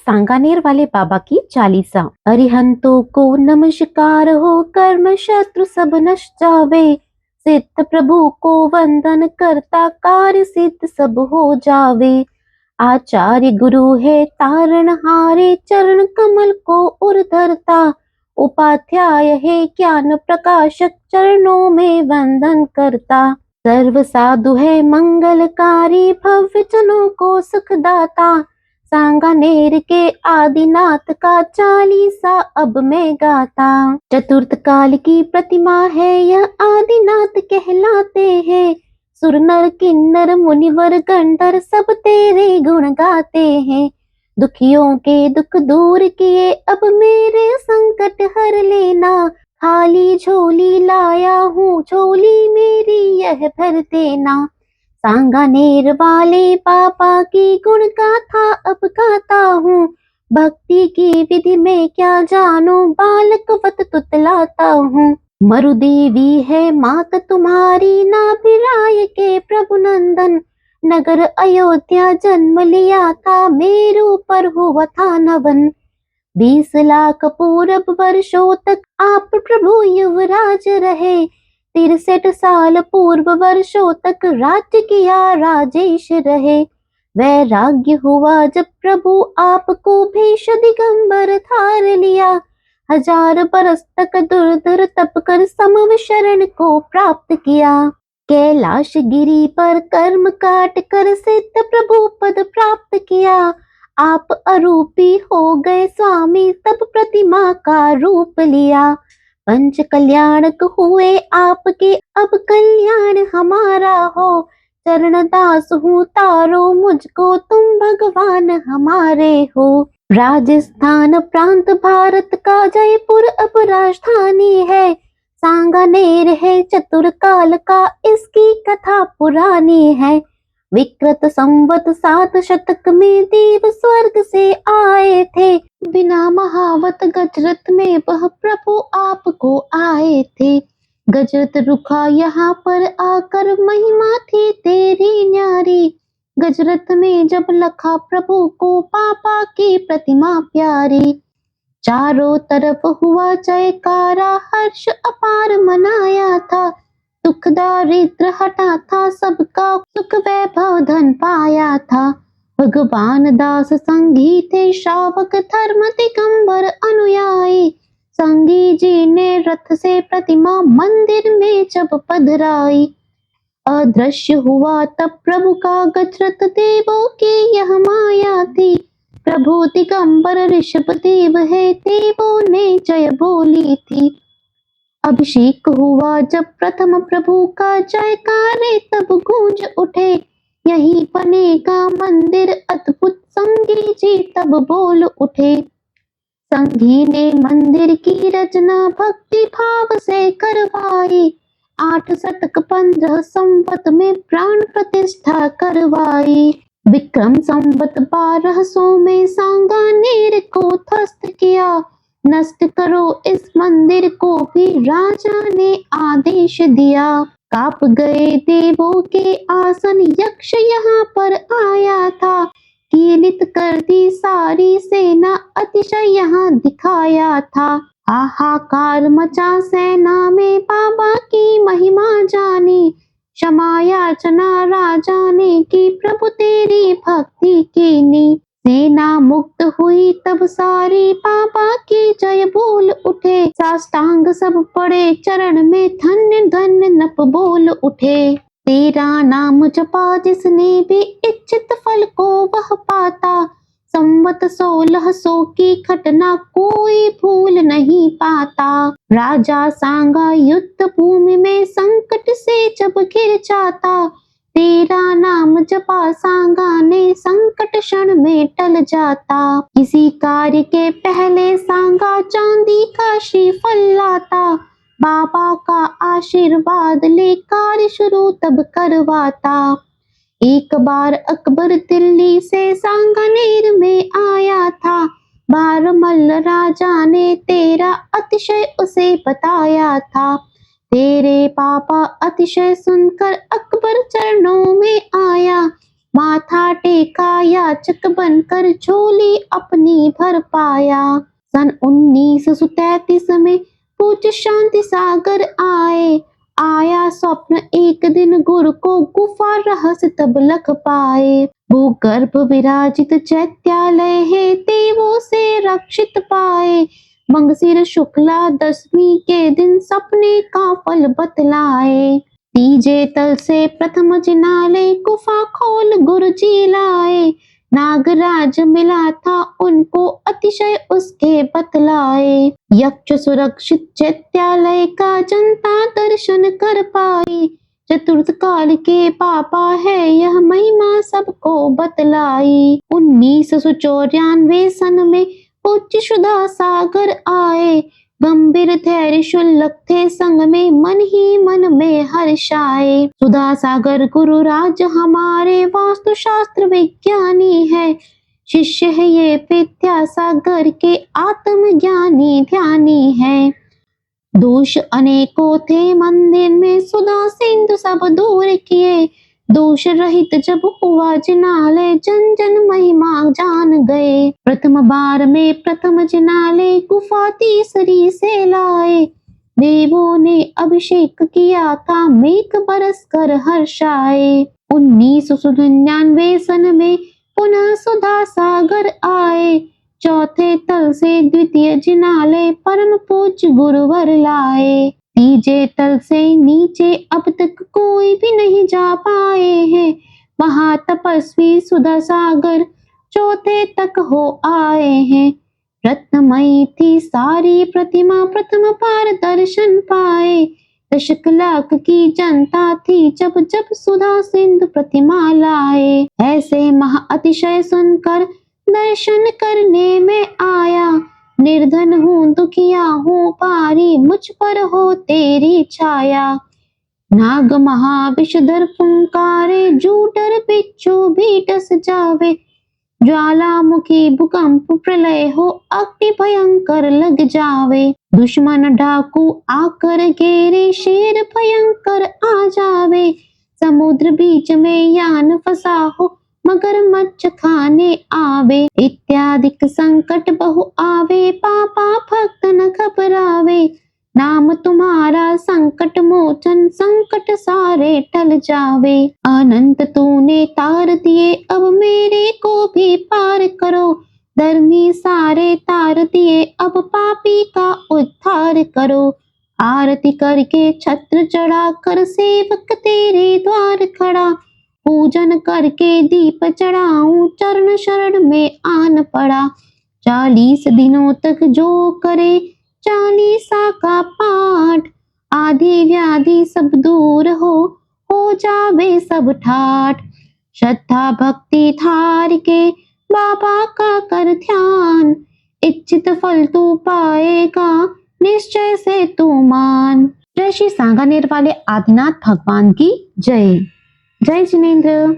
सांगानेर वाले बाबा की चालीसा। अरिहंतों को नमस्कार हो, कर्म शत्रु सब नष्ट जावे। सिद्ध प्रभु को वंदन करता, कार्य सिद्ध सब हो जावे। आचार्य गुरु है तारण हारे, चरण कमल को उर धरता। उपाध्याय है ज्ञान प्रकाशक, चरणों में वंदन करता। सर्व साधु है मंगलकारी, भव्य जनों को सुखदाता। सांगानेर के आदिनाथ का चालीसा अब मैं गाता। चतुर्थ काल की प्रतिमा है यह, आदिनाथ कहलाते हैं। सुर नर किन्नर मुनिवर गंधर्व सब तेरे गुण गाते हैं। दुखियों के दुख दूर किए, अब मेरे संकट हर लेना। खाली झोली लाया हूँ, झोली मेरी यह भर देना। सांगानेर वाले बाबा की गुण गाथा अब गाता हूँ। भक्ति की विधि में क्या जानू, बालक वत तुतलाता हूँ। मरु देवी है मात तुम्हारी, नाभिराय के प्रभु नंदन। नगर अयोध्या जन्म लिया था, मेरू पर हुआ था नवन। 20 लाख पूर्व वर्षों तक आप प्रभु युवराज रहे। 63 साल पूर्व वर्षों तक राज्य किया, राजेश रहे। वैराग्य हुआ जब प्रभु आपको, भेष दिगंबर धार लिया। 1000 बरस तक दूर दूर तप कर समव शरण को प्राप्त किया। कैलाश गिरी पर कर्म काट कर सिद्ध प्रभु पद प्राप्त किया। आप अरूपी हो गए स्वामी, तब प्रतिमा का रूप लिया। पंच कल्याणक हुए आपके, अब कल्याण हमारा हो। चरण दास हूँ तारो मुझको, तुम भगवान हमारे हो। राजस्थान प्रांत भारत का, जयपुर अब राजधानी है। सांगानेर है चतुर काल का, इसकी कथा पुरानी है। विक्रत संवत 7 शतक में देव स्वर्ग से आए थे। बिना महावत गजरत में वह प्रभु आपको आए थे। गजरत रुका यहाँ पर आकर, महिमा थी तेरी न्यारी। गजरत में जब लखा प्रभु को, पापा की प्रतिमा प्यारी। चारों तरफ हुआ जयकारा, हर्ष अपार मनाया था। दुख दारिद्र हटा था सबका, सुख वैभव धन पाया था। भगवान दास संगी थे श्रावक, धर्म दिगंबर अनुयायी। संगी जी ने रथ से प्रतिमा मंदिर में जब पधराई। अदृश्य हुआ तब प्रभु का गजरत, देवों की यह माया थी। प्रभु दिगंबर ऋषभ देव है, देवों ने जय बोली थी। अभिषेक हुआ जब प्रथम प्रभु का, जयकारे तब गूंज उठे। यही बनेगा मंदिर अद्भुत, संगी जी तब बोल उठे। संगी ने मंदिर की रचना भक्ति भाव से करवाई। 8 शतक 15 संवत में प्राण प्रतिष्ठा करवाई। विक्रम संवत 1200 में सांगानेर को ध्वस्त किया। नष्ट करो इस मंदिर को भी, राजा ने आदेश दिया। कांप गए देवों के आसन, यक्ष यहाँ पर आया था। कीलित कर दी सारी सेना, अतिशय यहाँ दिखाया था। हाहाकार मचा सेना में, बाबा की महिमा जानी। क्षमा याचना राजा ने की, प्रभु तेरी भक्ति कीनी। सेना मुक्त हुई तब सारी, बाबा की जय बोल उठे। साष्टांग सब पड़े चरण में, धन्य धन्य नप बोल उठे। तेरा नाम जपा जिसने भी, इच्छित फल को वह पाता। संवत 1600 की घटना कोई भूल नहीं पाता। राजा सांगा युद्ध भूमि में, संकट से जब घिर जाता। तेरा नाम जपा सांगाने, संकट क्षण में टल जाता। किसी कार्य के पहले सांगा चांदी का श्रीफल लाता। बाबा का आशीर्वाद ले कार्य शुरू तब करवाता। एक बार अकबर दिल्ली से सांगानेर में आया था। बारमल राजा ने तेरा अतिशय उसे बताया था। तेरे पापा अतिशय सुनकर अकबर चरणों में आया। माथा टेका याचक बनकर झोली अपनी भर पाया। सन 1933 में पूज्य शांति सागर आए। आया स्वप्न एक दिन गुरु को गुफा रहस्य तब लख पाए। भूगर्भ विराजित चैत्यालय है देवों से रक्षित पाए। मंगसिर शुक्ला दशमी के दिन सपने का फल बतलाए। तीजे तल से प्रथम जिनाले गुफा खोल गुरु जी लाए। नागराज मिला था उनको अतिशय उसके बतलाए। यक्ष सुरक्षित चैत्यालय का जनता दर्शन कर पाई। चतुर्थ काल के पापा है यह महिमा सबको बतलाई। 1994 सन में उच्च सुधा सागर आए। गंभीर धैर्य शुल्लक थे संग में मन ही मन में हर्षाए। सुधा सागर गुरु राज हमारे वास्तु शास्त्र विज्ञानी है। शिष्य है ये विद्यासागर के आत्मज्ञानी ध्यानी है। दोष अनेकों थे मंदिर में सुधा सिंधु सब दूर किए। दोष रहित जब हुआ जिनालय जन जन महिमा जान गए। प्रथम बार में प्रथम जिनालय गुफा तीसरी से लाए। देवों ने अभिषेक किया था मेघ बरस कर हर्षाए। 1999 सन में पुनः सुधा सागर आए। चौथे तल से द्वितीय जिनालय परम पूज्य गुरुवर लाए। तीजे तल से नीचे अब तक कोई भी नहीं जा पाए हैं। महातपस्वी सुधा सागर चौथे तक हो आए हैं। रत्नमयी थी सारी प्रतिमा प्रथम बार दर्शन पाए। दशक लाख की जनता थी जब जब सुधा सिंधु प्रतिमा लाए। ऐसे महा अतिशय सुनकर दर्शन करने में आया। निर्धन हूँ दुखिया हूँ पारी मुझ पर हो तेरी छाया। नाग महाविषधर फुंकारे जूडर बिच्छू भी डस जावे। ज्वालामुखी भूकंप प्रलय हो अग्नि भयंकर लग जावे। दुश्मन डाकू आकर घेरे शेर भयंकर आ जावे। समुद्र बीच में यान फंसा हो मगर मच्छ खाने आवे। इत्यादिक संकट बहु आवे पापा भक्त न घबरावे। नाम तुम्हारा संकट मोचन संकट सारे टल जावे। अनंत तूने तार दिए अब मेरे को भी पार करो। धर्मी सारे तार दिए अब पापी का उद्धार करो। आरती करके छत्र चढ़ा कर सेवक तेरे द्वार खड़ा। पूजन करके दीप चढ़ाऊं चरण शरण में आन पड़ा। 40 दिनों तक जो करे 40 का पाठ। आदि व्याधि सब दूर हो जावे सब ठाठ। श्रद्धा भक्ति धार के बाबा का कर ध्यान। इच्छित फल तू पाएगा निश्चय से तू मान। जय श्री सांगानेर वाले आदिनाथ भगवान की जय। जय जिनेंद्र।